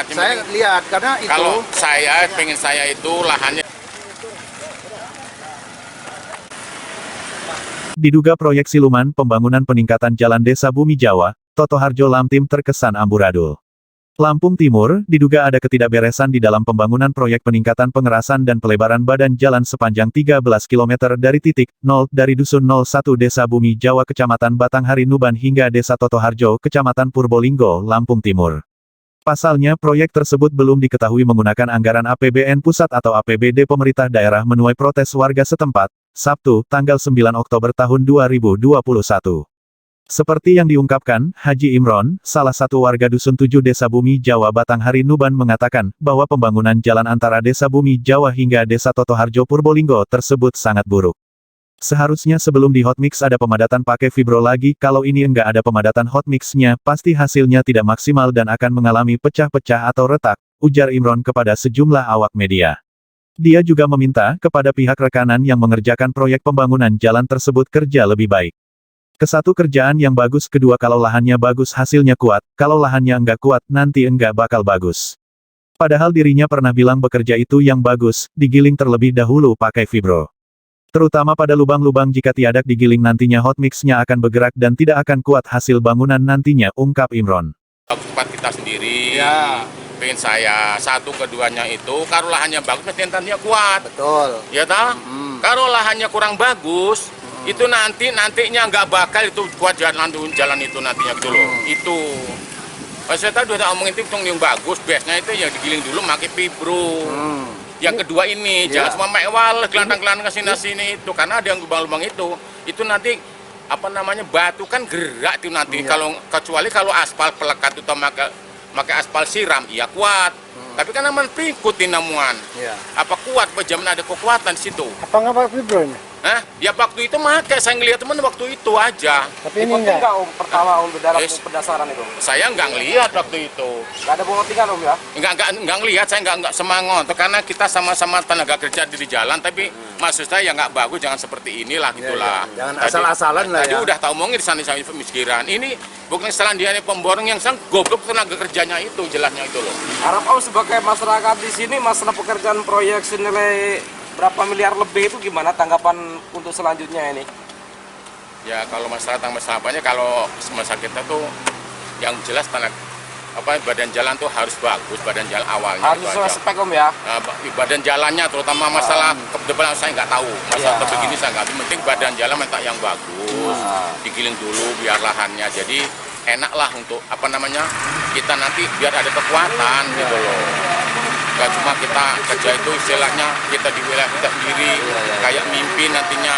lihat. Saya lihat karena itu. Kalau saya pengen saya itu lahannya. Diduga proyek siluman pembangunan peningkatan jalan Desa Bumi Jawa, Toto Harjo Lamtim terkesan amburadul. Lampung Timur, diduga ada ketidakberesan di dalam pembangunan proyek peningkatan pengerasan dan pelebaran badan jalan sepanjang 13 km dari titik 0 dari Dusun 01 Desa Bumi Jawa Kecamatan Batanghari Nuban hingga Desa Toto Harjo Kecamatan Purbolinggo, Lampung Timur. Pasalnya proyek tersebut belum diketahui menggunakan anggaran APBN pusat atau APBD pemerintah daerah menuai protes warga setempat, Sabtu, tanggal 9 Oktober tahun 2021. Seperti yang diungkapkan, Haji Imron, salah satu warga Dusun 7 Desa Bumi Jawa Batanghari Nuban mengatakan, bahwa pembangunan jalan antara Desa Bumi Jawa hingga Desa Toto Harjo Purbolinggo tersebut sangat buruk. Seharusnya sebelum di hotmix ada pemadatan pakai fibro lagi, kalau ini enggak ada pemadatan hotmixnya, pasti hasilnya tidak maksimal dan akan mengalami pecah-pecah atau retak, ujar Imron kepada sejumlah awak media. Dia juga meminta kepada pihak rekanan yang mengerjakan proyek pembangunan jalan tersebut kerja lebih baik. Kesatu kerjaan yang bagus, kedua kalau lahannya bagus hasilnya kuat, kalau lahannya enggak kuat nanti enggak bakal bagus. Padahal dirinya pernah bilang bekerja itu yang bagus, digiling terlebih dahulu pakai fibro. Terutama pada lubang-lubang jika tiada digiling nantinya hotmixnya akan bergerak dan tidak akan kuat hasil bangunan nantinya, ungkap Imron. Tempat kita sendiri, Ya. pengen saya, satu keduanya itu, kalau lahannya bagus, nantinya kuat. Betul. Ya tak? Kalau lahannya kurang bagus, itu nantinya nggak bakal itu kuat jalan itu nantinya gitu loh. Itu. Pas saya tahu udah omongin itu yang bagus, biasanya itu yang digiling dulu pakai fibro. Yang kedua ini, jangan cuma mewal, gelandang-gelandang kesini-sini itu, karena ada yang lubang-lubang itu nanti, apa namanya, batu kan gerak itu nanti, kalau kecuali kalau aspal pelekat atau pakai aspal siram, iya kuat. Tapi kan aman pikut namuan. Apa kuat, pejaman ada kekuatan di situ. Apa nggak pakai fibronya? Hah? Ya waktu itu pakai, saya ngeliat teman waktu itu aja. Tapi ini enggak. Pertama Om dalam pendasaran itu. Saya nggak ngeliat waktu itu. Nggak ada pengotingan Om ya? Nggak ngelihat, saya nggak semangat karena kita sama-sama tenaga kerja di jalan, tapi maksud saya ya nggak bagus, jangan seperti inilah gitulah. Jangan asal-asalan lah tadi ya. udah tahu omongin di sana sama pemiskiran. Ini bukan kesalahan dia nih pemborong yang sang goblok tenaga kerjanya itu, jelasnya itu loh. Harap Om sebagai masyarakat di sini masalah pekerjaan proyek senilai berapa miliar lebih itu gimana tanggapan untuk selanjutnya ini? Ya kalau masalah apanya, kalau masalah kita tuh yang jelas badan jalan tuh harus bagus, badan jalan awalnya Harus sesuai spek Om ya? badan jalannya, terutama masalah ke depan saya nggak tahu, masalah begini saya nggak tahu, penting badan jalan minta yang bagus, digiling dulu biar lahannya, jadi enak lah untuk apa namanya, kita nanti biar ada kekuatan gitu loh. Gak cuma kita kerja itu istilahnya kita di wilayah kita sendiri, kayak mimpi nantinya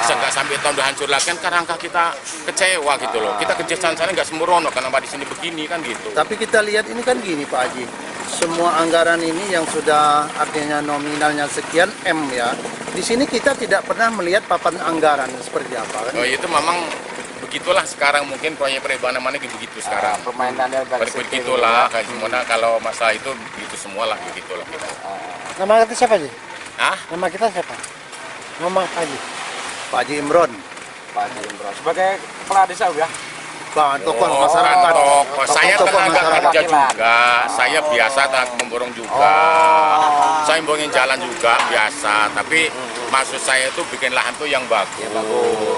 nggak sampai tahun udah hancur lagi kan, rangka kita kecewa gitu loh. Kita kerja sana nggak sembrono kenapa di sini begini kan gitu. Tapi kita lihat ini kan gini Pak Haji, semua anggaran ini yang sudah artinya nominalnya sekian M ya, di sini kita tidak pernah melihat papan anggaran seperti apa kan? Oh itu memang begitulah sekarang, mungkin proyek perubahan mana begitu sekarang. Permainannya Begitulah kayak gimana kalau masalah itu begitu semualah begitulah kita. Nama kita siapa sih? Hah? Nama kita siapa? Nama Pak Haji. Pak Haji Imron. Pak Haji Imron sebagai kepala desa Om ya? Tokoh masyarakat. Saya Tokoh tenaga kerja masyarakat. juga, saya biasa tenaga memborong juga, saya memborongin jalan juga biasa, tapi maksud saya itu bikin lahan tuh yang bagus,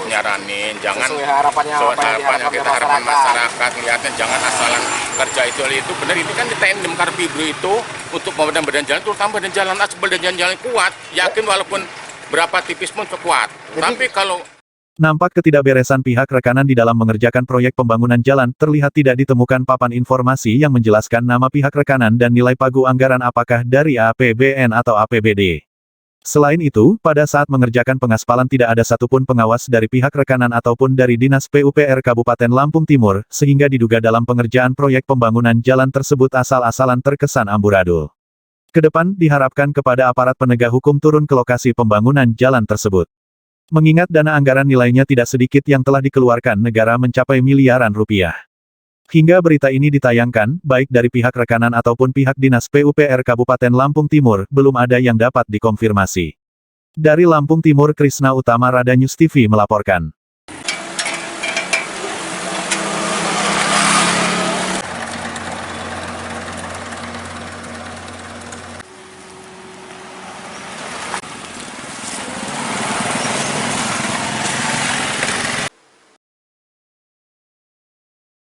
nyaranin, jangan Sesuai harapannya kita harapan masyarakat, lihatnya jangan asalan kerja itu benar, ini kan ditandem Karpibro itu untuk badan jalan, terutama badan jalan aspal dan jalan kuat, yakin walaupun berapa tipis pun kuat, tapi kalau Nampak ketidakberesan pihak rekanan di dalam mengerjakan proyek pembangunan jalan, terlihat tidak ditemukan papan informasi yang menjelaskan nama pihak rekanan dan nilai pagu anggaran apakah dari APBN atau APBD. Selain itu, pada saat mengerjakan pengaspalan tidak ada satupun pengawas dari pihak rekanan ataupun dari Dinas PUPR Kabupaten Lampung Timur, sehingga diduga dalam pengerjaan proyek pembangunan jalan tersebut asal-asalan terkesan amburadul. Kedepan, diharapkan kepada aparat penegak hukum turun ke lokasi pembangunan jalan tersebut. Mengingat dana anggaran nilainya tidak sedikit yang telah dikeluarkan negara mencapai miliaran rupiah. Hingga berita ini ditayangkan, baik dari pihak rekanan ataupun pihak Dinas PUPR Kabupaten Lampung Timur, belum ada yang dapat dikonfirmasi. Dari Lampung Timur, Krisna Utama, Rada News TV melaporkan.